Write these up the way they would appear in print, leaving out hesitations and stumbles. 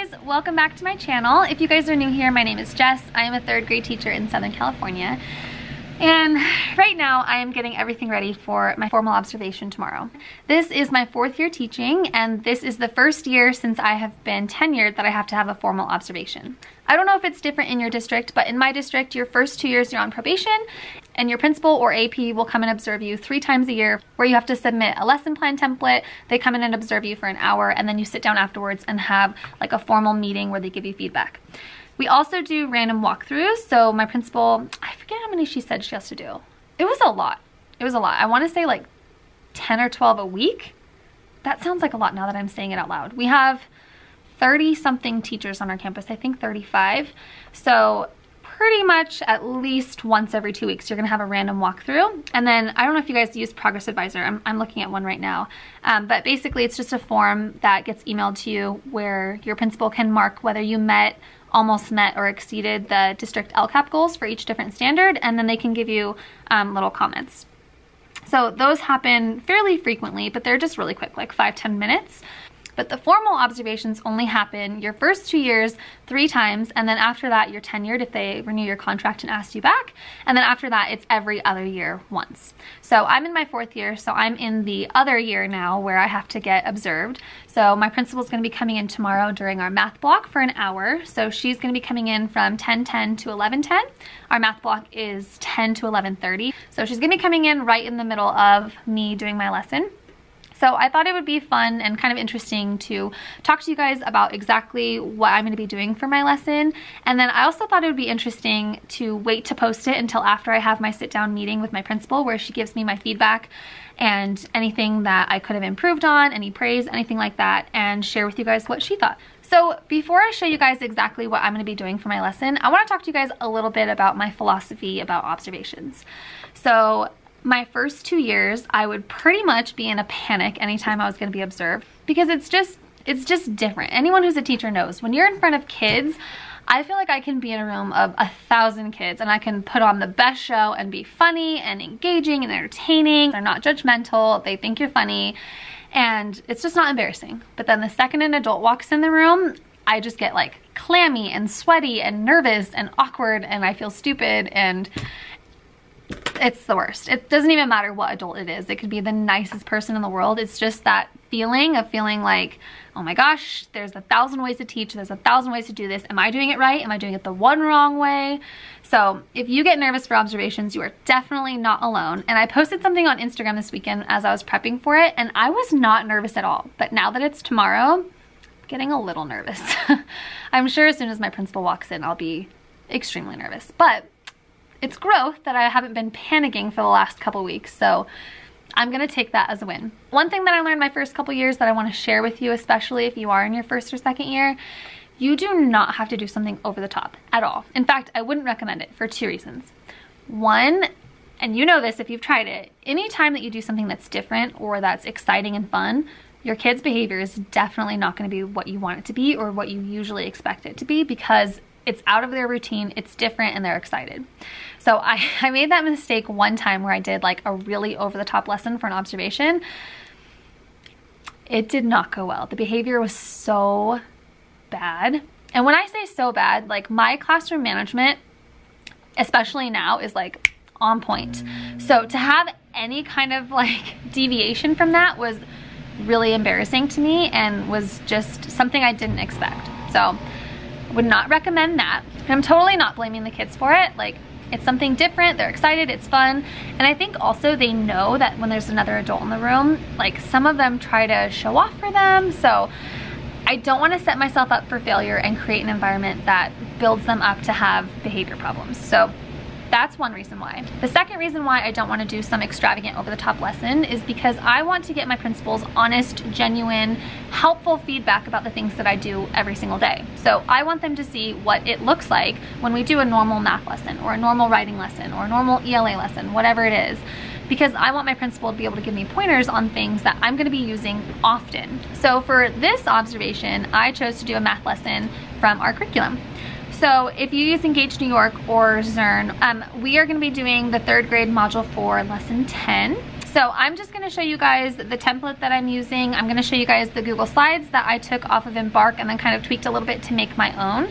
guys, welcome back to my channel. If you guys are new here, my name is Jess. I am a 3rd grade teacher in Southern California. And right now I am getting everything ready for my formal observation tomorrow. This is my 4th year teaching, and this is the first year since I have been tenured that I have to have a formal observation. I don't know if it's different in your district, but in my district, your first 2 years you're on probation, and your principal or AP will come and observe you 3 times a year, where you have to submit a lesson plan template. They come in and observe you for an hour, and then you sit down afterwards and have like a formal meeting where they give you feedback. We also do random walkthroughs. So my principal, I forget how many she said she has to do. It was a lot. It was a lot. I want to say like 10 or 12 a week. That sounds like a lot now that I'm saying it out loud. We have 30 something teachers on our campus, I think 35. So pretty much at least once every 2 weeks, you're gonna have a random walkthrough. And then, I don't know if you guys use Progress Advisor. I'm looking at one right now. But basically it's just a form that gets emailed to you where your principal can mark whether you met, almost met, or exceeded the district LCAP goals for each different standard, and then they can give you little comments. So those happen fairly frequently, but they're just really quick, like 5-10 minutes. But the formal observations only happen your first 2 years 3 times, and then after that you're tenured if they renew your contract and ask you back, and then after that it's every other year once. So I'm in my 4th year, so I'm in the other year now where I have to get observed. So my principal's gonna be coming in tomorrow during our math block for an hour. So she's gonna be coming in from 10:10 to 11:10. Our math block is 10 to 11:30. So she's gonna be coming in right in the middle of me doing my lesson. So I thought it would be fun and kind of interesting to talk to you guys about exactly what I'm going to be doing for my lesson. And then I also thought it would be interesting to wait to post it until after I have my sit-down meeting with my principal, where she gives me my feedback and anything that I could have improved on, any praise, anything like that, and share with you guys what she thought. So before I show you guys exactly what I'm going to be doing for my lesson, I want to talk to you guys a little bit about my philosophy about observations. So my first 2 years, I would pretty much be in a panic anytime I was going to be observed, because it's just different. Anyone who's a teacher knows when you're in front of kids, I feel like I can be in a room of 1,000 kids and I can put on the best show and be funny and engaging and entertaining. They're not judgmental. They think you're funny, and it's just not embarrassing. But then the second an adult walks in the room, I just get like clammy and sweaty and nervous and awkward, and I feel stupid, and it's the worst. It doesn't even matter what adult it is. It could be the nicest person in the world. It's just that feeling of feeling like, oh my gosh, there's 1,000 ways to teach. There's 1,000 ways to do this. Am I doing it right? Am I doing it the one wrong way? So if you get nervous for observations, you are definitely not alone. And I posted something on Instagram this weekend as I was prepping for it, and I was not nervous at all. But now that it's tomorrow, I'm getting a little nervous. I'm sure as soon as my principal walks in, I'll be extremely nervous. But it's growth that I haven't been panicking for the last couple weeks, so I'm gonna take that as a win. One thing that I learned my first couple years that I wanna share with you, especially if you are in your 1st or 2nd year, you do not have to do something over the top at all. In fact, I wouldn't recommend it for 2 reasons. One, and you know this if you've tried it, anytime that you do something that's different or that's exciting and fun, your kid's behavior is definitely not gonna be what you want it to be or what you usually expect it to be, because it's out of their routine, it's different, and they're excited. So I made that mistake one time where I did like a really over-the-top lesson for an observation. It did not go well. The behavior was so bad. And when I say so bad, like my classroom management, especially now, is like on point. So to have any kind of like deviation from that was really embarrassing to me and was just something I didn't expect. So would not recommend that. And I'm totally not blaming the kids for it. Like, it's something different, they're excited, it's fun. And I think also they know that when there's another adult in the room, like some of them try to show off for them. So I don't want to set myself up for failure and create an environment that builds them up to have behavior problems. So that's one reason why. The second reason why I don't want to do some extravagant over-the-top lesson is because I want to get my principal's honest, genuine, helpful feedback about the things that I do every single day. So I want them to see what it looks like when we do a normal math lesson or a normal writing lesson or a normal ELA lesson, whatever it is, because I want my principal to be able to give me pointers on things that I'm going to be using often. So for this observation, I chose to do a math lesson from our curriculum. So if you use Engage New York or Zern, we are going to be doing the 3rd grade module 4 lesson 10. So I'm just gonna show you guys the template that I'm using. I'm gonna show you guys the Google Slides that I took off of Embark and then kind of tweaked a little bit to make my own.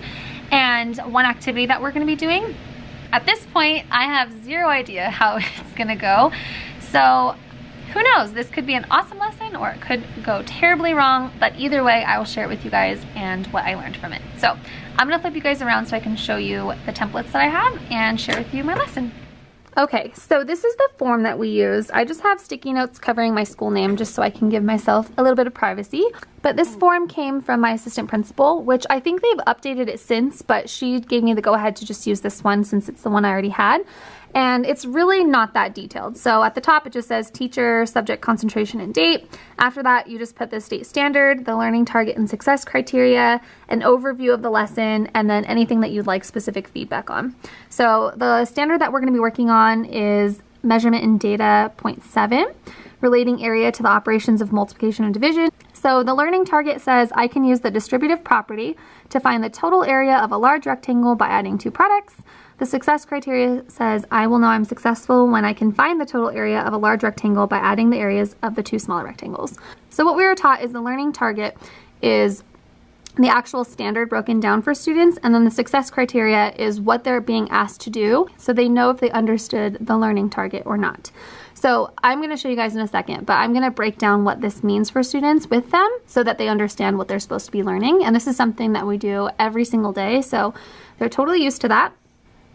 And one activity that we're gonna be doing. At this point, I have zero idea how it's gonna go. So who knows, this could be an awesome lesson or it could go terribly wrong, but either way, I will share it with you guys and what I learned from it. So I'm gonna flip you guys around so I can show you the templates that I have and share with you my lesson. Okay, so this is the form that we use. I just have sticky notes covering my school name just so I can give myself a little bit of privacy. But this form came from my assistant principal, which I think they've updated it since, but she gave me the go-ahead to just use this one since it's the one I already had. And it's really not that detailed. So at the top it just says teacher, subject, concentration, and date. After that you just put the state standard, the learning target and success criteria, an overview of the lesson, and then anything that you'd like specific feedback on. So the standard that we're going to be working on is measurement in data 0.7, relating area to the operations of multiplication and division. So the learning target says I can use the distributive property to find the total area of a large rectangle by adding two products. The success criteria says I will know I'm successful when I can find the total area of a large rectangle by adding the areas of the two smaller rectangles. So what we were taught is the learning target is the actual standard broken down for students, and then the success criteria is what they're being asked to do so they know if they understood the learning target or not. So I'm going to show you guys in a second, but I'm going to break down what this means for students with them so that they understand what they're supposed to be learning. And this is something that we do every single day, so they're totally used to that.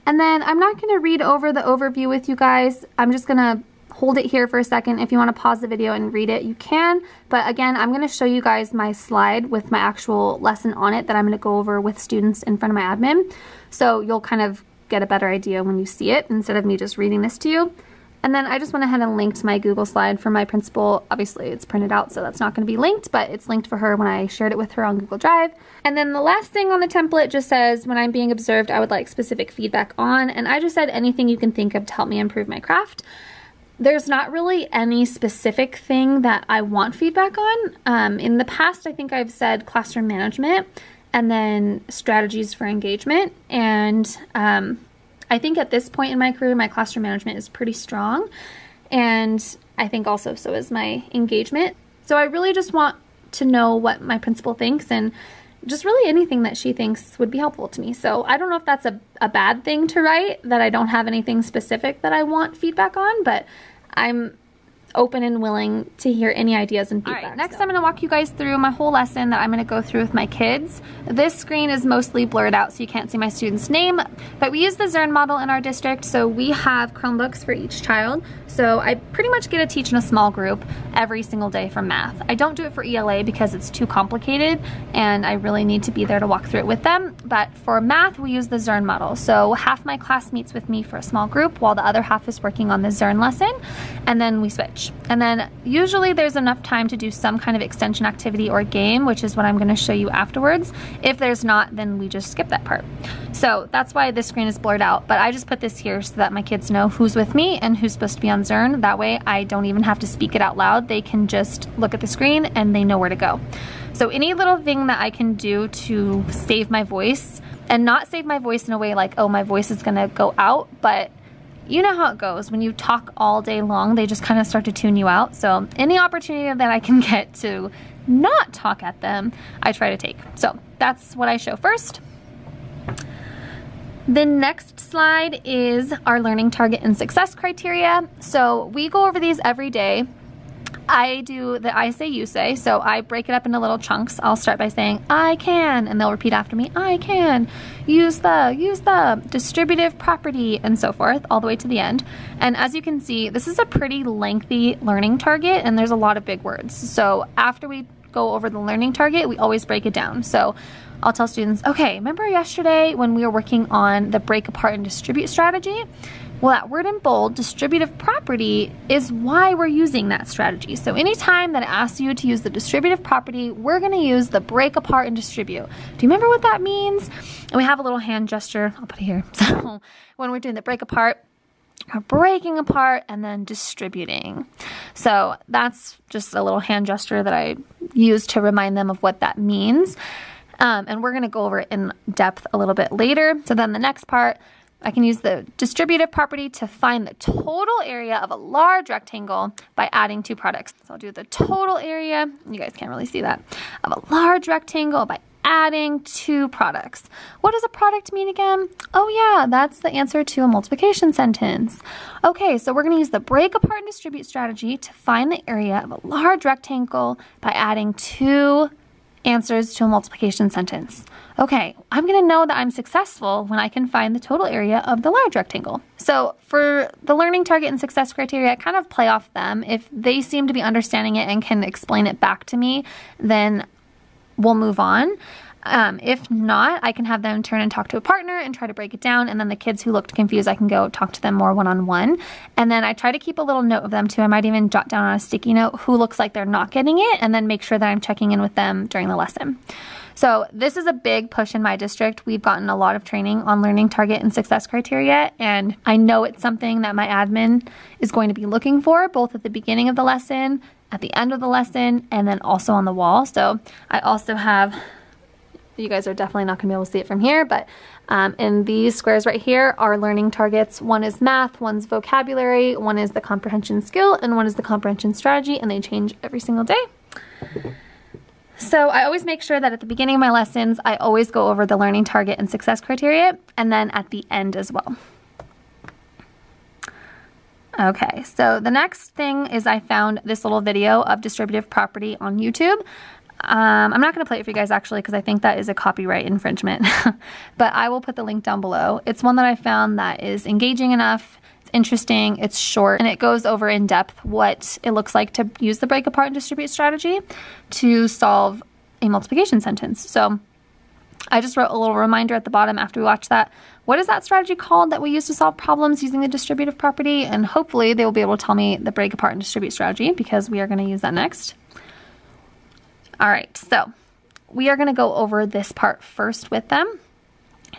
And then I'm not going to read over the overview with you guys. I'm just going to hold it here for a second. If you want to pause the video and read it, you can. But again, I'm going to show you guys my slide with my actual lesson on it that I'm going to go over with students in front of my admin. So you'll kind of get a better idea when you see it instead of me just reading this to you. And then I just went ahead and linked my Google slide for my principal. Obviously it's printed out, so that's not going to be linked, but it's linked for her when I shared it with her on Google Drive. And then the last thing on the template just says, when I'm being observed, I would like specific feedback on, and I just said anything you can think of to help me improve my craft. There's not really any specific thing that I want feedback on. In the past, I think I've said classroom management and then strategies for engagement. And I think at this point in my career, my classroom management is pretty strong. And I think also so is my engagement. So I really just want to know what my principal thinks and just really anything that she thinks would be helpful to me. So I don't know if that's a bad thing to write, that I don't have anything specific that I want feedback on, but I'm open and willing to hear any ideas and feedback. All right, next I'm going to walk you guys through my whole lesson that I'm going to go through with my kids. This screen is mostly blurred out so you can't see my student's name, but we use the Zern model in our district, so we have Chromebooks for each child. So I pretty much get to teach in a small group every single day for math. I don't do it for ELA because it's too complicated and I really need to be there to walk through it with them. But for math, we use the Zern model. So half my class meets with me for a small group while the other half is working on the Zern lesson, and then we switch. And then usually there's enough time to do some kind of extension activity or game, which is what I'm going to show you afterwards. If there's not, then we just skip that part. So that's why this screen is blurred out, but I just put this here so that my kids know who's with me and who's supposed to be on Zern. That way I don't even have to speak it out loud. They can just look at the screen and they know where to go. So any little thing that I can do to save my voice, and not save my voice in a way like, oh, my voice is gonna go out, but you know how it goes. When you talk all day long, they just kind of start to tune you out. So any opportunity that I can get to not talk at them, I try to take. So that's what I show first. The next slide is our learning target and success criteria. So we go over these every day. I do the I say, you say, so I break it up into little chunks. I'll start by saying, I can, and they'll repeat after me, I can, use the, distributive property, and so forth, all the way to the end. And as you can see, this is a pretty lengthy learning target, and there's a lot of big words. So after we go over the learning target, we always break it down. So I'll tell students, okay, remember yesterday when we were working on the break apart and distribute strategy? Well, that word in bold, distributive property, is why we're using that strategy. So anytime that it asks you to use the distributive property, we're gonna use the break apart and distribute. Do you remember what that means? And we have a little hand gesture, I'll put it here. So when we're doing the break apart, we're breaking apart and then distributing. So that's just a little hand gesture that I use to remind them of what that means. And we're gonna go over it in depth a little bit later. So then the next part, I can use the distributive property to find the total area of a large rectangle by adding two products. So I'll do the total area, you guys can't really see that, of a large rectangle by adding two products. What does a product mean again? Oh yeah, that's the answer to a multiplication sentence. Okay, so we're going to use the break apart and distribute strategy to find the area of a large rectangle by adding two answers to a multiplication sentence. Okay, I'm going to know that I'm successful when I can find the total area of the large rectangle. So for the learning target and success criteria, I kind of play off them. If they seem to be understanding it and can explain it back to me, then we'll move on. If not, I can have them turn and talk to a partner and try to break it down. And then the kids who looked confused, I can go talk to them more one-on-one. And then I try to keep a little note of them too. I might even jot down on a sticky note who looks like they're not getting it, and then make sure that I'm checking in with them during the lesson. So this is a big push in my district. We've gotten a lot of training on learning target and success criteria, and I know it's something that my admin is going to be looking for, both at the beginning of the lesson, at the end of the lesson, and then also on the wall. So I also have, you guys are definitely not going to be able to see it from here, but in these squares right here are learning targets. One is math, one's vocabulary, one is the comprehension skill, and one is the comprehension strategy, and they change every single day. So I always make sure that at the beginning of my lessons, I always go over the learning target and success criteria, and then at the end as well. Okay, so the next thing is I found this little video of distributive property on YouTube. I'm not going to play it for you guys actually because I think that is a copyright infringement, but I will put the link down below. It's one that I found that is engaging enough, it's interesting, it's short, and it goes over in depth what it looks like to use the break apart and distribute strategy to solve a multiplication sentence. So I just wrote a little reminder at the bottom after we watch that. What is that strategy called that we use to solve problems using the distributive property? And hopefully they will be able to tell me the break apart and distribute strategy because we are going to use that next. All right, so we are going to go over this part first with them.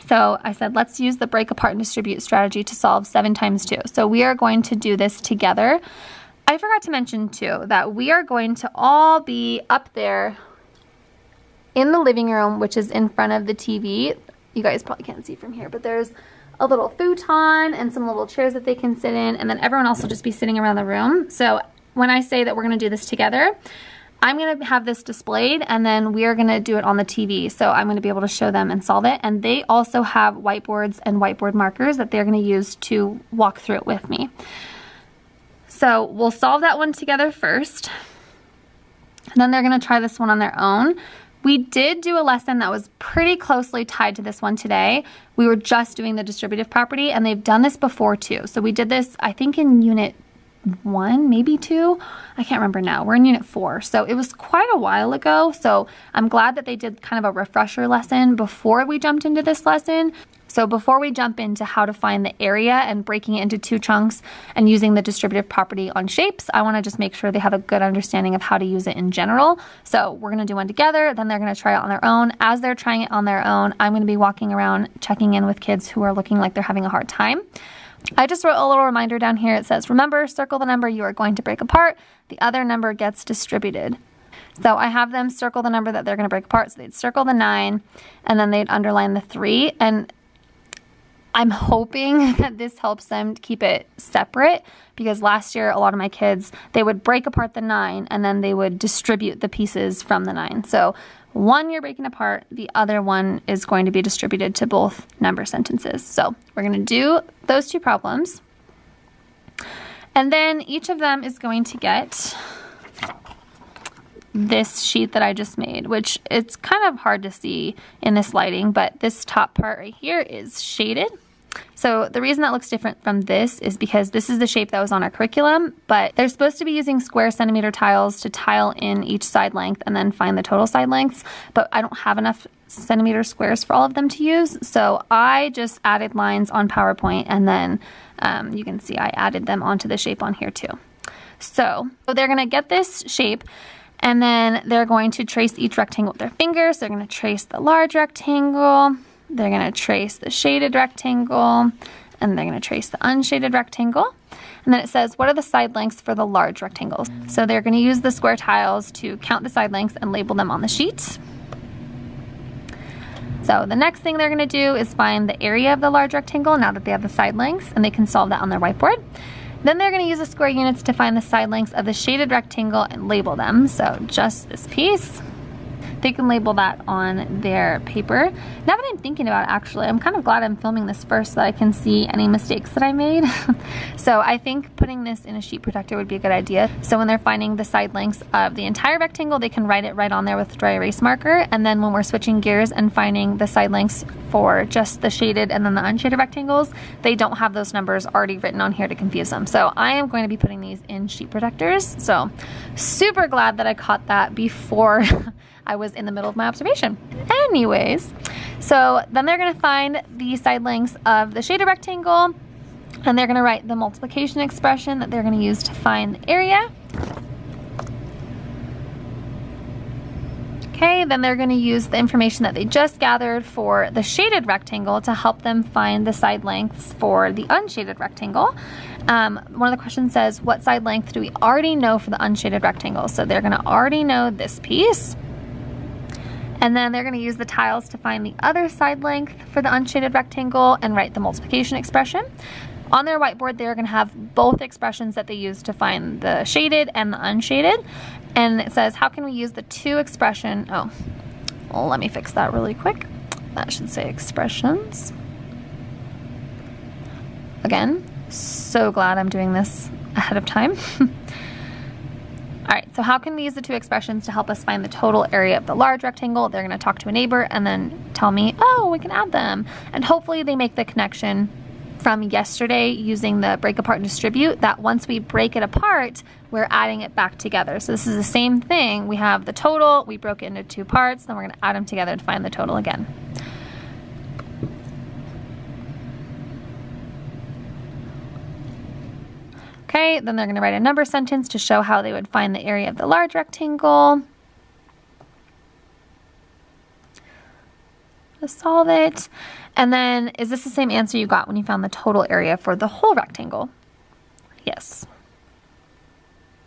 So I said, let's use the break apart and distribute strategy to solve 7 times 2. So we are going to do this together. I forgot to mention too that we are going to all be up there in the living room, which is in front of the TV. You guys probably can't see from here, but there's a little futon and some little chairs that they can sit in, and then everyone else will just be sitting around the room. So when I say that we're going to do this together, I'm going to have this displayed, and then we are going to do it on the TV. So I'm going to be able to show them and solve it. And they also have whiteboards and whiteboard markers that they're going to use to walk through it with me. So we'll solve that one together first. And then they're going to try this one on their own. We did do a lesson that was pretty closely tied to this one today. We were just doing the distributive property, and they've done this before too. So we did this, I think, in unit 1, maybe 2. I can't remember now. We're in unit 4. So it was quite a while ago. So I'm glad that they did kind of a refresher lesson before we jumped into this lesson. So before we jump into how to find the area and breaking it into 2 chunks and using the distributive property on shapes, I want to just make sure they have a good understanding of how to use it in general. So we're going to do one together, then they're going to try it on their own. As they're trying it on their own, I'm going to be walking around checking in with kids who are looking like they're having a hard time. I just wrote a little reminder down here. It says, remember, circle the number you are going to break apart. The other number gets distributed. So I have them circle the number that they're going to break apart. So they'd circle the 9, and then they'd underline the 3. And I'm hoping that this helps them to keep it separate, because last year a lot of my kids, they would break apart the 9 and then they would distribute the pieces from the 9. So one you're breaking apart, the other one is going to be distributed to both number sentences. So we're going to do those 2 problems, and then each of them is going to get this sheet that I just made, which it's kind of hard to see in this lighting, but this top part right here is shaded. So the reason that looks different from this is because this is the shape that was on our curriculum, but they're supposed to be using square centimeter tiles to tile in each side length and then find the total side lengths, but I don't have enough centimeter squares for all of them to use, so I just added lines on PowerPoint, and then you can see I added them onto the shape on here too. So they're going to get this shape, and then they're going to trace each rectangle with their fingers. They're going to trace the large rectangle, they're going to trace the shaded rectangle, and they're going to trace the unshaded rectangle. And then it says, what are the side lengths for the large rectangles? So they're going to use the square tiles to count the side lengths and label them on the sheet. So the next thing they're gonna do is find the area of the large rectangle now that they have the side lengths, and they can solve that on their whiteboard. Then they're gonna use the square units to find the side lengths of the shaded rectangle and label them. So just this piece. They can label that on their paper. Now that I'm thinking about it, actually, I'm kind of glad I'm filming this first so that I can see any mistakes that I made. So I think putting this in a sheet protector would be a good idea. So when they're finding the side lengths of the entire rectangle, they can write it right on there with dry erase marker. And then when we're switching gears and finding the side lengths for just the shaded and then the unshaded rectangles, they don't have those numbers already written on here to confuse them. So I am going to be putting these in sheet protectors. So super glad that I caught that before I was in the middle of my observation. Anyways, so then they're gonna find the side lengths of the shaded rectangle, and they're gonna write the multiplication expression that they're gonna use to find the area. Okay, then they're gonna use the information that they just gathered for the shaded rectangle to help them find the side lengths for the unshaded rectangle. One of the questions says, what side length do we already know for the unshaded rectangle? So they're gonna already know this piece. And then they're gonna use the tiles to find the other side length for the unshaded rectangle and write the multiplication expression. On their whiteboard, they're gonna have both expressions that they use to find the shaded and the unshaded. And it says, how can we use the two expression, well, let me fix that really quick. That should say expressions. Again, so glad I'm doing this ahead of time. All right, so how can we use the two expressions to help us find the total area of the large rectangle? They're gonna talk to a neighbor and then tell me, oh, we can add them. And hopefully they make the connection from yesterday using the break apart and distribute, that once we break it apart, we're adding it back together. So this is the same thing. We have the total, we broke it into two parts, then we're gonna add them together to find the total again. Okay, then they're gonna write a number sentence to show how they would find the area of the large rectangle. To solve it. And then, is this the same answer you got when you found the total area for the whole rectangle? Yes.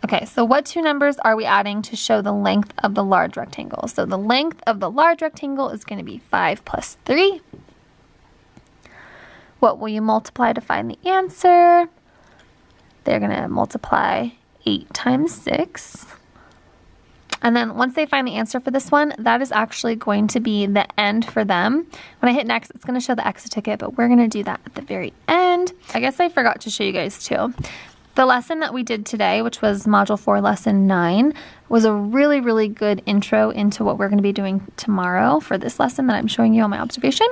Okay, so what two numbers are we adding to show the length of the large rectangle? So the length of the large rectangle is gonna be 5 plus 3. What will you multiply to find the answer? They're gonna multiply 8 times 6. And then once they find the answer for this one, that is actually going to be the end for them. When I hit next, it's gonna show the exit ticket, but we're gonna do that at the very end. I guess I forgot to show you guys too. The lesson that we did today, which was Module 4, Lesson 9, was a really, really good intro into what we're gonna be doing tomorrow for this lesson that I'm showing you on my observation,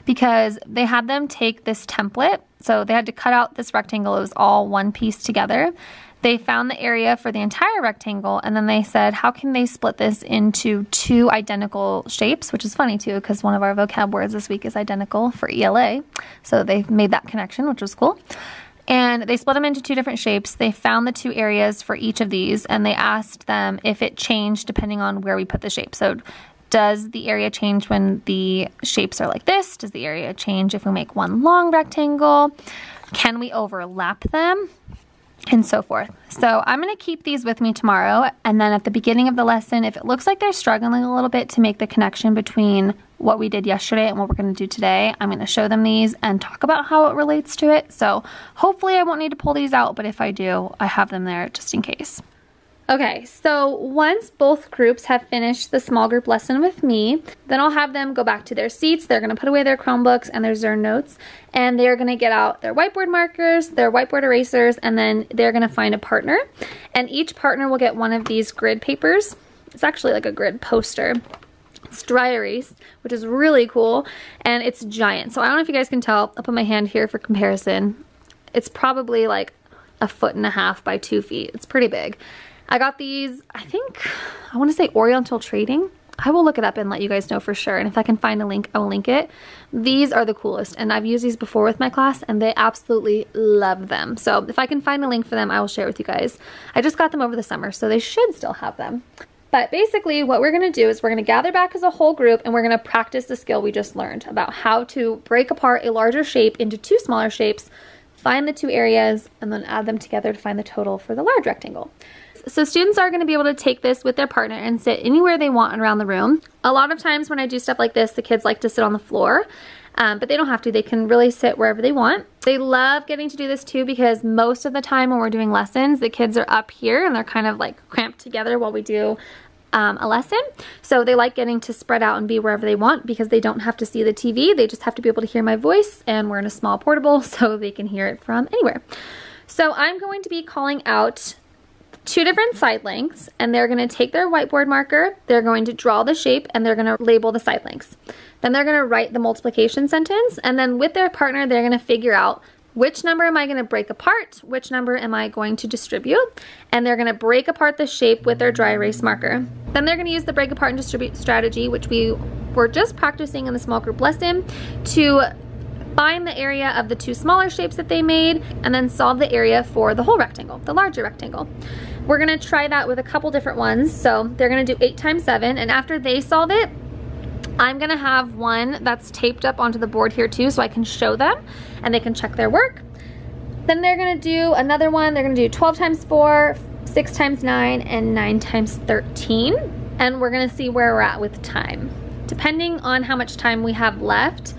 because they had them take this template. So they had to cut out this rectangle. It was all one piece together. They found the area for the entire rectangle, and then they said, how can they split this into two identical shapes? Which is funny too, because one of our vocab words this week is identical for ELA. So they've made that connection, which was cool. And they split them into two different shapes. They found the two areas for each of these, and they asked them if it changed depending on where we put the shape. So does the area change when the shapes are like this? Does the area change if we make one long rectangle? Can we overlap them? And so forth. So I'm gonna keep these with me tomorrow, and then at the beginning of the lesson, if it looks like they're struggling a little bit to make the connection between what we did yesterday and what we're gonna do today, I'm gonna show them these and talk about how it relates to it. So hopefully I won't need to pull these out, but if I do, I have them there just in case. Okay, so once both groups have finished the small group lesson with me, then I'll have them go back to their seats. They're gonna put away their Chromebooks and their Zern notes, and they're gonna get out their whiteboard markers, their whiteboard erasers, and then they're gonna find a partner. And each partner will get one of these grid papers. It's actually like a grid poster. It's dry erase, which is really cool, and it's giant. So I don't know if you guys can tell. I'll put my hand here for comparison. It's probably like 1.5 feet by 2 feet. It's pretty big. I got these, I want to say Oriental Trading. I will look it up and let you guys know for sure. And if I can find a link, I will link it. These are the coolest, and I've used these before with my class and they absolutely love them. So if I can find a link for them, I will share it with you guys. I just got them over the summer, so they should still have them. But basically what we're gonna do is we're gonna gather back as a whole group, and we're gonna practice the skill we just learned about how to break apart a larger shape into two smaller shapes, find the two areas, and then add them together to find the total for the large rectangle. So students are gonna be able to take this with their partner and sit anywhere they want around the room. A lot of times when I do stuff like this, the kids like to sit on the floor, but they don't have to. They can really sit wherever they want. They love getting to do this too because most of the time when we're doing lessons, the kids are up here and they're kind of like cramped together while we do a lesson. So they like getting to spread out and be wherever they want because they don't have to see the TV. They just have to be able to hear my voice, and we're in a small portable so they can hear it from anywhere. So I'm going to be calling out 2 different side lengths, and they're going to take their whiteboard marker, they're going to draw the shape, and they're going to label the side lengths. Then they're going to write the multiplication sentence, and then with their partner they're going to figure out which number am I going to break apart, which number am I going to distribute, and they're going to break apart the shape with their dry erase marker. Then they're going to use the break apart and distribute strategy, which we were just practicing in the small group lesson, to find the area of the 2 smaller shapes that they made and then solve the area for the whole rectangle, the larger rectangle. We're going to try that with a couple different ones. So they're going to do 8 times 7, and after they solve it, I'm gonna have one that's taped up onto the board here too so I can show them and they can check their work. Then they're gonna do another one. They're gonna do 12 times 4, 6 times 9, and 9 times 13. And we're gonna see where we're at with time. Depending on how much time we have left,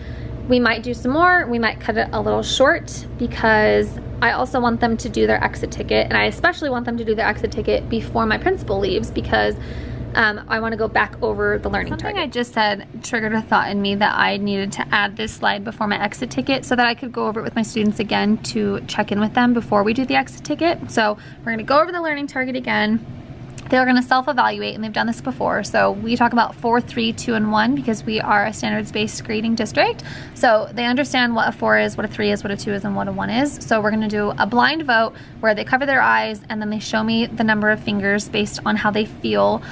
we might do some more, we might cut it a little short because I also want them to do their exit ticket, and I especially want them to do their exit ticket before my principal leaves because I want to go back over the learning target. Something I just said triggered a thought in me that I needed to add this slide before my exit ticket so that I could go over it with my students again to check in with them before we do the exit ticket. So we're going to go over the learning target again. They're going to self-evaluate, and they've done this before. So we talk about 4, 3, 2, and 1 because we are a standards-based grading district. So they understand what a 4 is, what a 3 is, what a 2 is, and what a 1 is. So we're going to do a blind vote where they cover their eyes and then they show me the number of fingers based on how they feel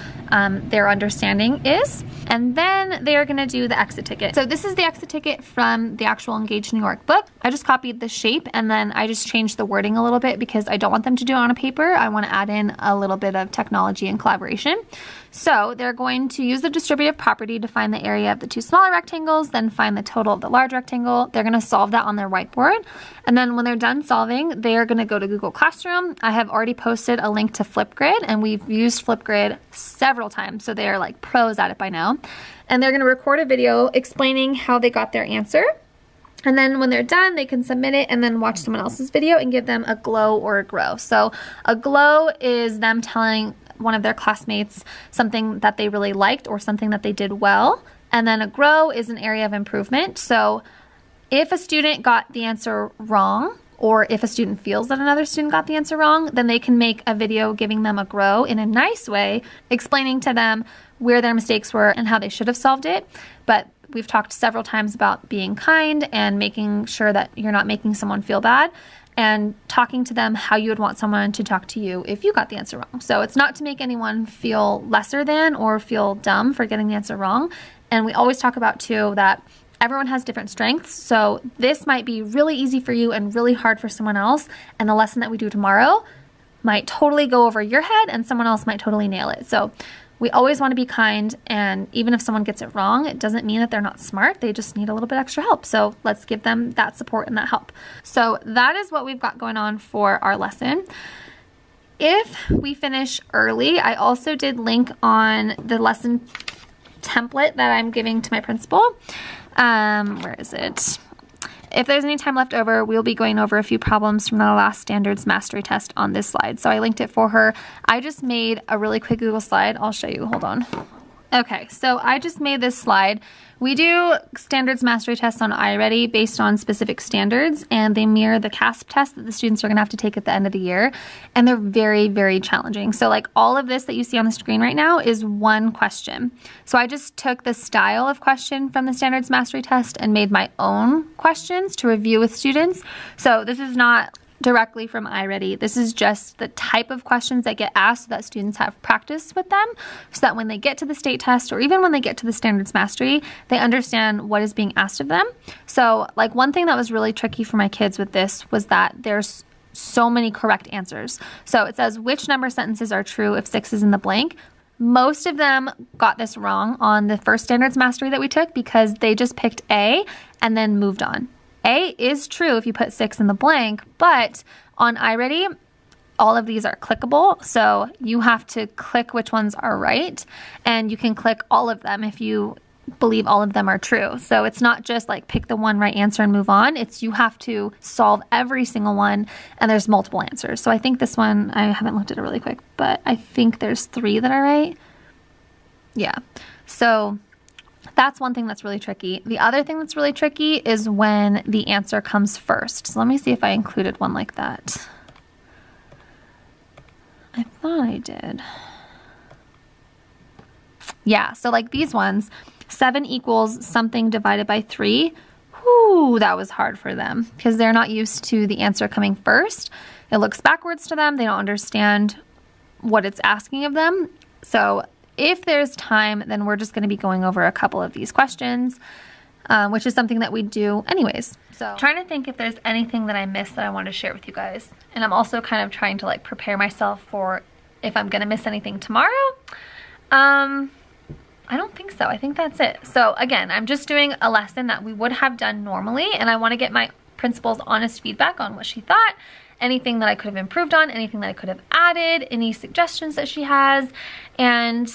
their understanding is. And then they are going to do the exit ticket. So this is the exit ticket from the actual Engage New York book. I just copied the shape and then I just changed the wording a little bit because I don't want them to do it on a paper. I want to add in a little bit of technology and collaboration. So they're going to use the distributive property to find the area of the 2 smaller rectangles, then find the total of the large rectangle. They're going to solve that on their whiteboard. And then when they're done solving, they're going to go to Google Classroom. I have already posted a link to Flipgrid, and we've used Flipgrid several times. So they are like pros at it by now. And they're going to record a video explaining how they got their answer. And then when they're done, they can submit it and then watch someone else's video and give them a glow or a grow. So a glow is them telling one of their classmates something that they really liked or something that they did well. And then a grow is an area of improvement. So if a student got the answer wrong, or if a student feels that another student got the answer wrong, then they can make a video giving them a grow in a nice way, explaining to them where their mistakes were and how they should have solved it. But we've talked several times about being kind and making sure that you're not making someone feel bad, and talking to them how you would want someone to talk to you if you got the answer wrong. So it's not to make anyone feel lesser than or feel dumb for getting the answer wrong. And we always talk about too that everyone has different strengths. So this might be really easy for you and really hard for someone else. And the lesson that we do tomorrow might totally go over your head and someone else might totally nail it. So we always want to be kind, and even if someone gets it wrong, it doesn't mean that they're not smart. They just need a little bit extra help. So let's give them that support and that help. So that is what we've got going on for our lesson. If we finish early, I also did link on the lesson template that I'm giving to my principal. Where is it? If there's any time left over, we'll be going over a few problems from the last standards mastery test on this slide. So I linked it for her. I just made a really quick Google slide. I'll show you, hold on. Okay, so I just made this slide. We do standards mastery tests on iReady based on specific standards, and they mirror the CASP test that the students are gonna have to take at the end of the year. And they're very, very challenging. So like all of this that you see on the screen right now is one question. So I just took the style of question from the standards mastery test and made my own questions to review with students. So this is not directly from iReady. This is just the type of questions that get asked so that students have practice with them, so that when they get to the state test or even when they get to the standards mastery, they understand what is being asked of them. So like one thing that was really tricky for my kids with this was that there's so many correct answers. So it says which number sentences are true if 6 is in the blank. Most of them got this wrong on the first standards mastery that we took because they just picked A and then moved on. A is true if you put 6 in the blank, but on iReady, all of these are clickable. So you have to click which ones are right, and you can click all of them if you believe all of them are true. So it's not just like pick the one right answer and move on. It's you have to solve every single one, and there's multiple answers. So I think this one, I haven't looked at it really quick, but I think there's 3 that are right. Yeah. So that's one thing that's really tricky. The other thing that's really tricky is when the answer comes first. So let me see if I included one like that. I thought I did. Yeah, so like these ones, 7 equals something divided by 3. Whew, that was hard for them because they're not used to the answer coming first. It looks backwards to them. They don't understand what it's asking of them. So if there's time, then we're just going to be going over a couple of these questions, which is something that we do anyways. So trying to think if there's anything that I missed that I want to share with you guys. And I'm also kind of trying to like prepare myself for if I'm going to miss anything tomorrow. I don't think so. I think that's it. So again, I'm just doing a lesson that we would have done normally, and I want to get my principal's honest feedback on what she thought, anything that I could have improved on, anything that I could have added, any suggestions that she has. And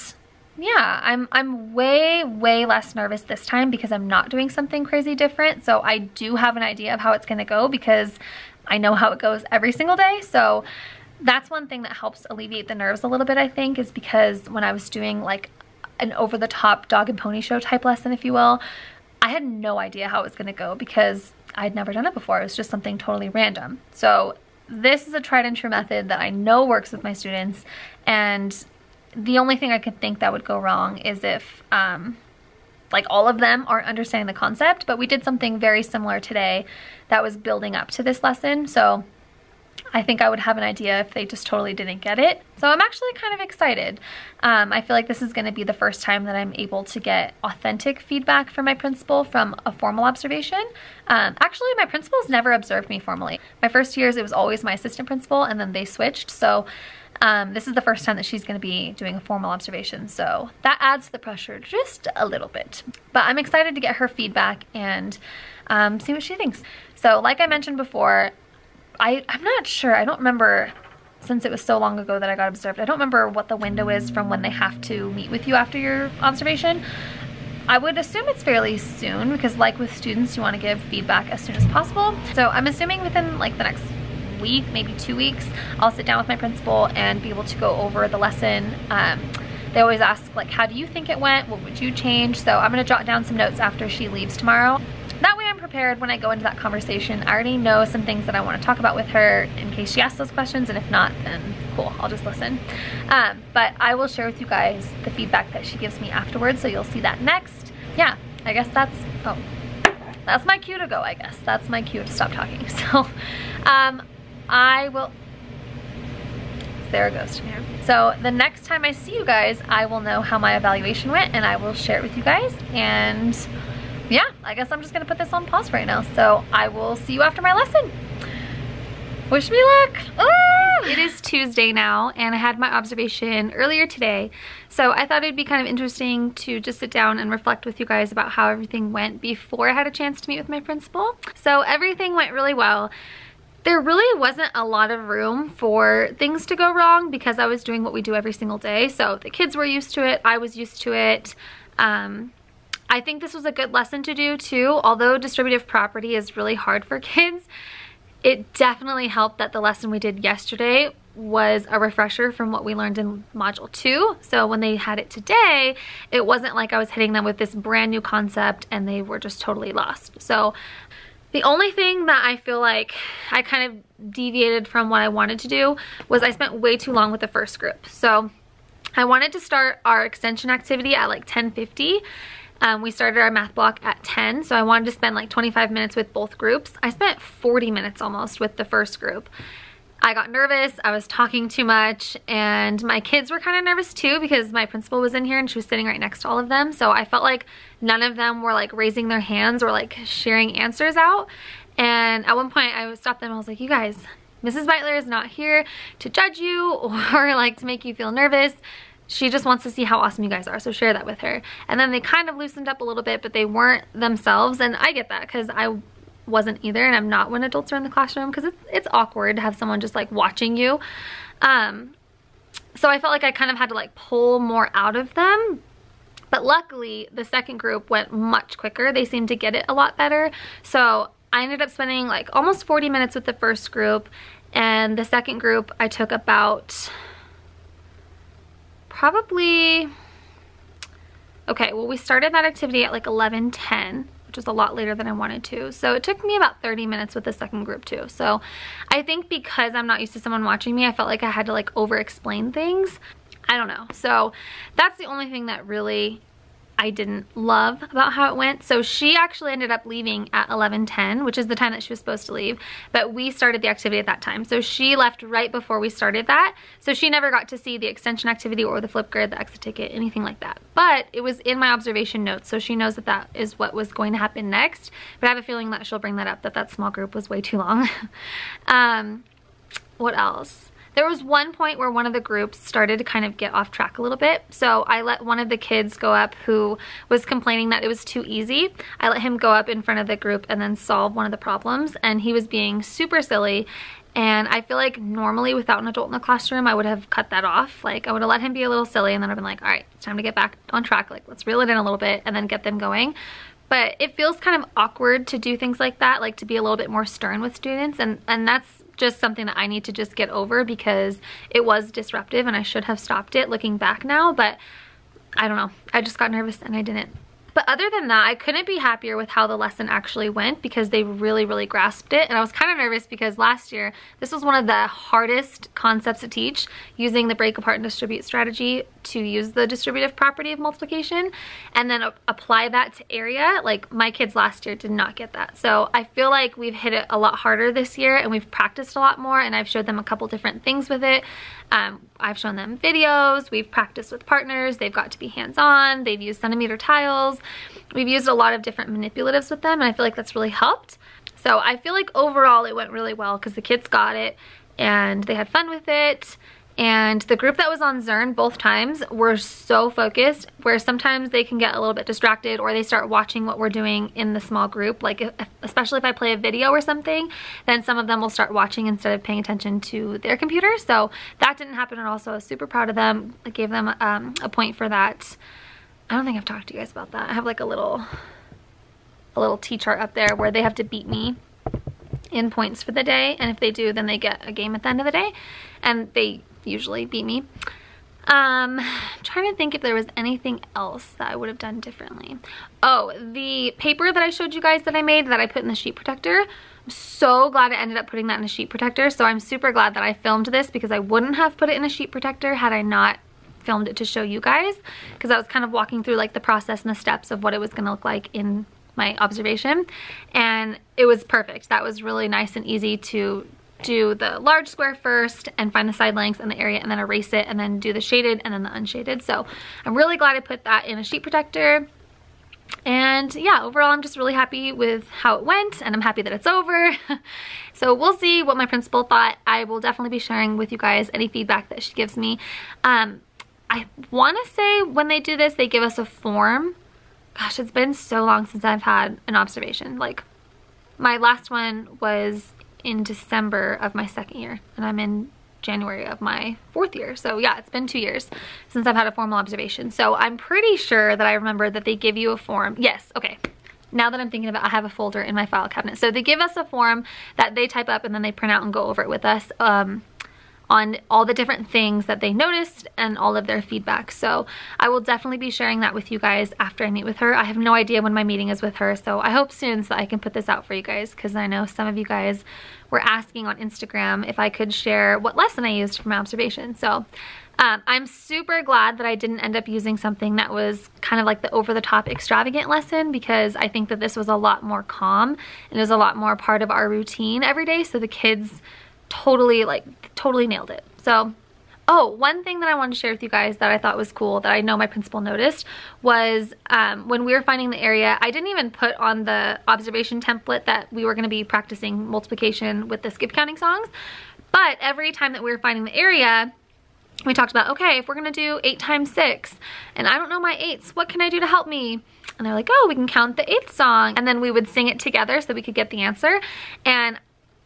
yeah, I'm way less nervous this time because I'm not doing something crazy different. So I do have an idea of how it's going to go because I know how it goes every single day. So that's one thing that helps alleviate the nerves a little bit, I think, is because when I was doing like an over-the-top dog and pony show type lesson, if you will, I had no idea how it was going to go because I'd never done it before. It was just something totally random. So this is a tried and true method that I know works with my students, and the only thing I could think that would go wrong is if like all of them aren't understanding the concept. But we did something very similar today that was building up to this lesson, so I think I would have an idea if they just totally didn't get it. So I'm actually kind of excited. I feel like this is going to be the first time that I'm able to get authentic feedback from my principal from a formal observation. Actually, my principal's never observed me formally. My first years, it was always my assistant principal, and then they switched. So this is the first time that she's going to be doing a formal observation. So that adds the pressure just a little bit. But I'm excited to get her feedback and see what she thinks. So like I mentioned before, I'm not sure. I don't remember, since it was so long ago that I got observed, I don't remember what the window is from when they have to meet with you after your observation. I would assume it's fairly soon because like with students, you want to give feedback as soon as possible. So I'm assuming within like the next week, maybe 2 weeks, I'll sit down with my principal and be able to go over the lesson. They always ask like, how do you think it went? What would you change? So I'm going to jot down some notes after she leaves tomorrow. That way I'm prepared when I go into that conversation. I already know some things that I want to talk about with her in case she asks those questions, and if not, then cool, I'll just listen. But I will share with you guys the feedback that she gives me afterwards, so you'll see that next. Yeah, I guess that's my cue to go, I guess. That's my cue to stop talking. So I will... There it goes from here. So the next time I see you guys, I will know how my evaluation went, and I will share it with you guys. And yeah, I guess I'm just gonna put this on pause right now. So I will see you after my lesson. Wish me luck. Oh! It is Tuesday now, and I had my observation earlier today. So I thought it'd be kind of interesting to just sit down and reflect with you guys about how everything went before I had a chance to meet with my principal. So everything went really well. There really wasn't a lot of room for things to go wrong because I was doing what we do every single day. So the kids were used to it, I was used to it. I think this was a good lesson to do too. Although distributive property is really hard for kids, it definitely helped that the lesson we did yesterday was a refresher from what we learned in module 2. So when they had it today, it wasn't like I was hitting them with this brand new concept and they were just totally lost. So the only thing that I feel like I kind of deviated from what I wanted to do was I spent way too long with the first group. So I wanted to start our extension activity at like 10:50. We started our math block at 10, so I wanted to spend like 25 minutes with both groups. I spent 40 minutes almost with the first group. I got nervous, I was talking too much, and my kids were kind of nervous too because my principal was in here and she was sitting right next to all of them. So I felt like none of them were like raising their hands or like sharing answers out. And at one point I stopped them and I was like, you guys, Mrs. Beitler is not here to judge you or like to make you feel nervous. She just wants to see how awesome you guys are, so share that with her. And then they kind of loosened up a little bit, but they weren't themselves, and I get that because wasn't either, and I'm not when adults are in the classroom because it's awkward to have someone just like watching you. So I felt like I kind of had to like pull more out of them. But luckily, the second group went much quicker. They seemed to get it a lot better. So I ended up spending like almost 40 minutes with the first group, and the second group I took about probably, okay, well, we started that activity at like 11:10, which was a lot later than I wanted to. So it took me about 30 minutes with the second group too. So I think because I'm not used to someone watching me, I felt like I had to like over explain things. I don't know. So that's the only thing that really I didn't love about how it went. So she actually ended up leaving at 11:10, which is the time that she was supposed to leave, but we started the activity at that time. So she left right before we started that. So she never got to see the extension activity or the flip grid, the exit ticket, anything like that. But it was in my observation notes, so she knows that that is what was going to happen next. But I have a feeling that she'll bring that up, that small group was way too long. What else? There was one point where one of the groups started to kind of get off track a little bit. So I let one of the kids go up who was complaining that it was too easy. I let him go up in front of the group and then solve one of the problems. And he was being super silly. And I feel like normally without an adult in the classroom, I would have cut that off. Like I would have let him be a little silly and then I've been like, all right, it's time to get back on track. Like let's reel it in a little bit and then get them going. But it feels kind of awkward to do things like that, like to be a little bit more stern with students. And that's just something that I need to just get over because it was disruptive and I should have stopped it looking back now, but I don't know. I just got nervous and I didn't. But other than that, I couldn't be happier with how the lesson actually went because they really grasped it. And I was kind of nervous because last year, this was one of the hardest concepts to teach, using the break apart and distribute strategy to use the distributive property of multiplication and then apply that to area. Like my kids last year did not get that. So I feel like we've hit it a lot harder this year and we've practiced a lot more, and I've showed them a couple different things with it. I've shown them videos, we've practiced with partners, they've got to be hands-on, they've used centimeter tiles, we've used a lot of different manipulatives with them, and I feel like that's really helped. So I feel like overall it went really well because the kids got it and they had fun with it. And the group that was on Zern both times were so focused, where sometimes they can get a little bit distracted or they start watching what we're doing in the small group. Like especially if I play a video or something, then some of them will start watching instead of paying attention to their computer. So that didn't happen at all. So I was super proud of them. I gave them a point for that. I don't think I've talked to you guys about that. I have like a little T-chart up there where they have to beat me in points for the day. And if they do, then they get a game at the end of the day. And they usually beat me. I'm trying to think if there was anything else that I would have done differently. Oh, the paper that I showed you guys that I made that I put in the sheet protector. I'm so glad I ended up putting that in a sheet protector. So I'm super glad that I filmed this because I wouldn't have put it in a sheet protector had I not filmed it to show you guys, because I was kind of walking through like the process and the steps of what it was going to look like in my observation, and it was perfect. That was really nice and easy to do the large square first and find the side lengths and the area and then erase it and then do the shaded and then the unshaded. So I'm really glad I put that in a sheet protector. And yeah, overall I'm just really happy with how it went, and I'm happy that it's over. So we'll see what my principal thought. I will definitely be sharing with you guys any feedback that she gives me. I want to say when they do this, they give us a form. Gosh, it's been so long since I've had an observation. Like my last one was in December of my second year, and I'm in January of my fourth year. So yeah, it's been 2 years since I've had a formal observation. So I'm pretty sure that I remember that they give you a form. Yes, okay. Now that I'm thinking about it, I have a folder in my file cabinet. So they give us a form that they type up and then they print out and go over it with us on all the different things that they noticed and all of their feedback. So I will definitely be sharing that with you guys after I meet with her. I have no idea when my meeting is with her, so I hope soon so that I can put this out for you guys, because I know some of you guys were asking on Instagram if I could share what lesson I used for my observation. So I'm super glad that I didn't end up using something that was kind of like the over-the-top extravagant lesson, because I think that this was a lot more calm and it was a lot more part of our routine every day. So the kids totally nailed it. So, oh, one thing that I wanted to share with you guys that I thought was cool that I know my principal noticed was when we were finding the area, I didn't even put on the observation template that we were going to be practicing multiplication with the skip counting songs, but every time that we were finding the area, we talked about, okay, if we're going to do 8 times 6 and I don't know my 8s, what can I do to help me? And they're like, oh, we can count the 8th song. And then we would sing it together so we could get the answer. And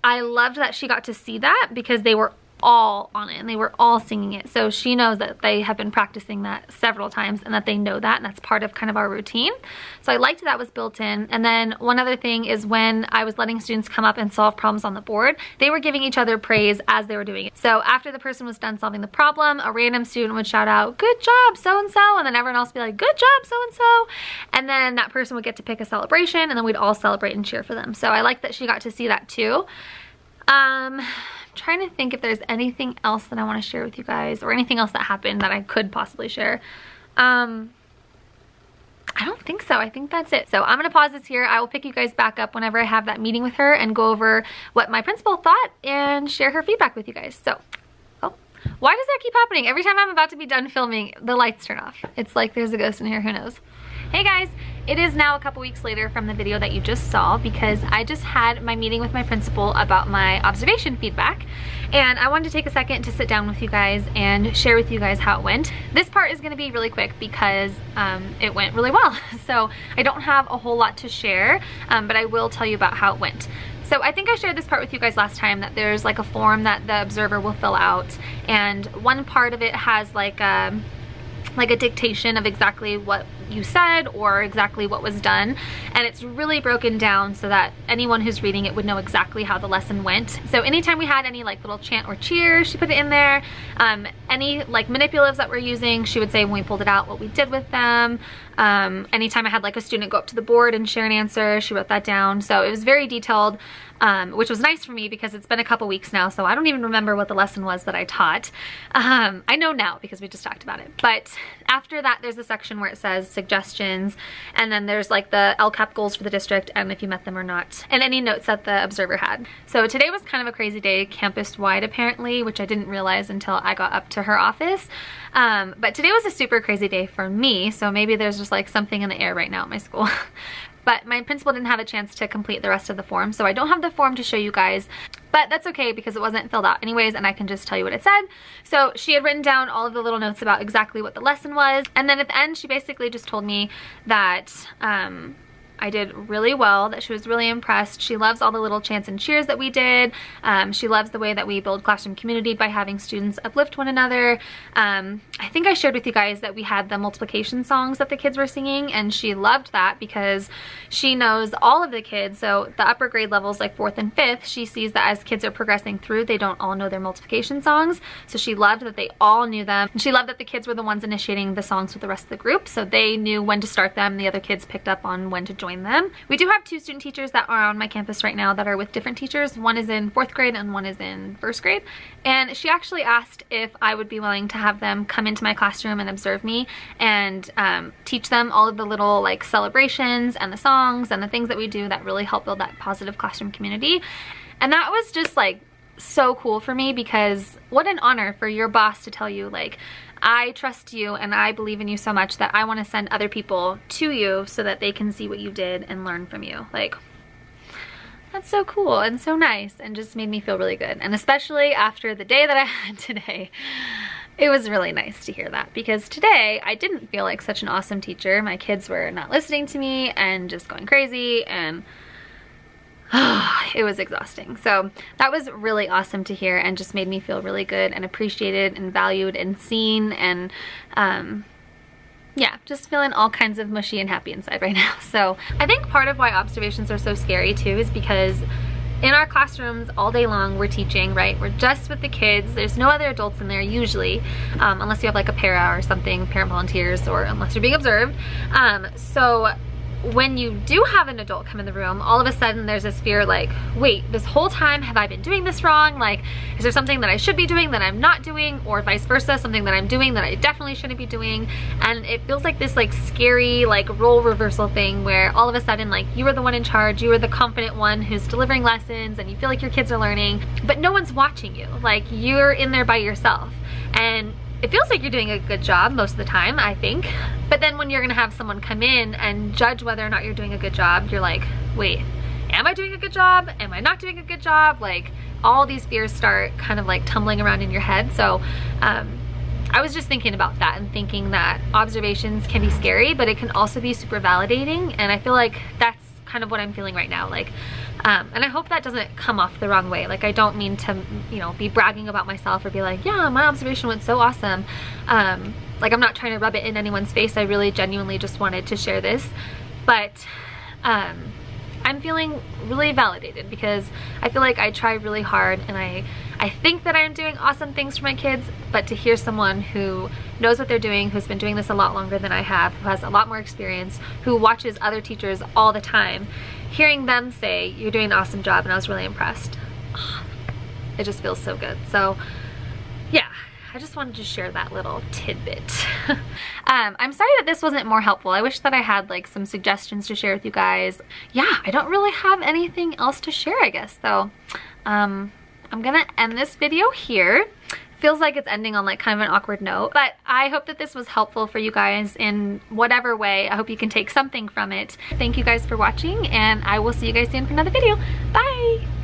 I loved that she got to see that because they were all on it and they were all singing it. So she knows that they have been practicing that several times and that they know that, and that's part of kind of our routine. So I liked that was built in. And then one other thing is when I was letting students come up and solve problems on the board, they were giving each other praise as they were doing it. So after the person was done solving the problem, a random student would shout out, good job, so-and-so, and then everyone else would be like, good job, so-and-so. And then that person would get to pick a celebration, and then we'd all celebrate and cheer for them. So I like that she got to see that too. I'm trying to think if there's anything else that I want to share with you guys or anything else that happened that I could possibly share. I don't think so. I think that's it. So I'm going to pause this here. I will pick you guys back up whenever I have that meeting with her and go over what my principal thought and share her feedback with you guys. So, oh, why does that keep happening? Every time I'm about to be done filming, the lights turn off. It's like there's a ghost in here, who knows? Hey guys, it is now a couple weeks later from the video that you just saw because I just had my meeting with my principal about my observation feedback, and I wanted to take a second to sit down with you guys and share with you guys how it went. This part is going to be really quick because it went really well, so I don't have a whole lot to share, but I will tell you about how it went. So I think I shared this part with you guys last time, that there's like a form that the observer will fill out, and one part of it has like a dictation of exactly what you said or exactly what was done, and it's really broken down so that anyone who's reading it would know exactly how the lesson went. So anytime we had any like little chant or cheer, she put it in there. Any like manipulatives that we're using, she would say when we pulled it out what we did with them. Anytime I had like a student go up to the board and share an answer, she wrote that down. So it was very detailed, which was nice for me because it's been a couple weeks now, so I don't even remember what the lesson was that I taught. I know now because we just talked about it. But after that, there's a section where it says suggestions, and then there's like the LCAP goals for the district and if you met them or not, and any notes that the observer had. So today was kind of a crazy day campus-wide apparently, which I didn't realize until I got up to her office. But today was a super crazy day for me, so maybe there's just like something in the air right now at my school. But my principal didn't have a chance to complete the rest of the form, so I don't have the form to show you guys, but that's okay because it wasn't filled out anyways, and I can just tell you what it said. So she had written down all of the little notes about exactly what the lesson was, and then at the end she basically just told me that I did really well, that she was really impressed. She loves all the little chants and cheers that we did. She loves the way that we build classroom community by having students uplift one another. I think I shared with you guys that we had the multiplication songs that the kids were singing, and she loved that because she knows all of the kids. So the upper grade levels like 4th and 5th, she sees that as kids are progressing through, they don't all know their multiplication songs. So she loved that they all knew them. And she loved that the kids were the ones initiating the songs with the rest of the group, so they knew when to start them. The other kids picked up on when to join them. We do have 2 student teachers that are on my campus right now that are with different teachers. One is in 4th grade and one is in 1st grade. And she actually asked if I would be willing to have them come into my classroom and observe me and teach them all of the little like celebrations and the songs and the things that we do that really help build that positive classroom community. And that was just like so cool for me because what an honor for your boss to tell you like, I trust you and I believe in you so much that I want to send other people to you so that they can see what you did and learn from you. Like, that's so cool and so nice and just made me feel really good. And especially after the day that I had today, it was really nice to hear that because today I didn't feel like such an awesome teacher. My kids were not listening to me and just going crazy, and it was exhausting. So that was really awesome to hear and just made me feel really good and appreciated and valued and seen, and yeah, just feeling all kinds of mushy and happy inside right now. So I think part of why observations are so scary too is because in our classrooms all day long we're teaching, right? We're just with the kids. There's no other adults in there usually, unless you have like a para or something, parent volunteers, or unless you're being observed. So when you do have an adult come in the room, all of a sudden there's this fear like, wait, this whole time have I been doing this wrong? Like, is there something that I should be doing that I'm not doing, or vice versa, something that I'm doing that I definitely shouldn't be doing? And it feels like this like scary like role reversal thing where all of a sudden like you are the one in charge, you are the confident one who's delivering lessons and you feel like your kids are learning, but no one's watching you. Like, you're in there by yourself, and it feels like you're doing a good job most of the time, I think. But then when you're gonna have someone come in and judge whether or not you're doing a good job, you're like, wait, am I doing a good job? Am I not doing a good job? Like, all these fears start kind of like tumbling around in your head. So I was just thinking about that and thinking that observations can be scary, but it can also be super validating. And I feel like that's kind of what I'm feeling right now. Like, and I hope that doesn't come off the wrong way. Like, I don't mean to, you know, be bragging about myself or be like, yeah, my observation went so awesome. Like, I'm not trying to rub it in anyone's face. I really genuinely just wanted to share this. But I'm feeling really validated because I feel like I try really hard, and I think that I'm doing awesome things for my kids, but to hear someone who knows what they're doing, who's been doing this a lot longer than I have, who has a lot more experience, who watches other teachers all the time, hearing them say, you're doing an awesome job, and I was really impressed. It just feels so good. So yeah, I just wanted to share that little tidbit. I'm sorry that this wasn't more helpful. I wish that I had like some suggestions to share with you guys. Yeah, I don't really have anything else to share, I guess. So I'm gonna end this video here. Feels like it's ending on like kind of an awkward note, but I hope that this was helpful for you guys in whatever way. I hope you can take something from it. Thank you guys for watching, and I will see you guys soon for another video. Bye!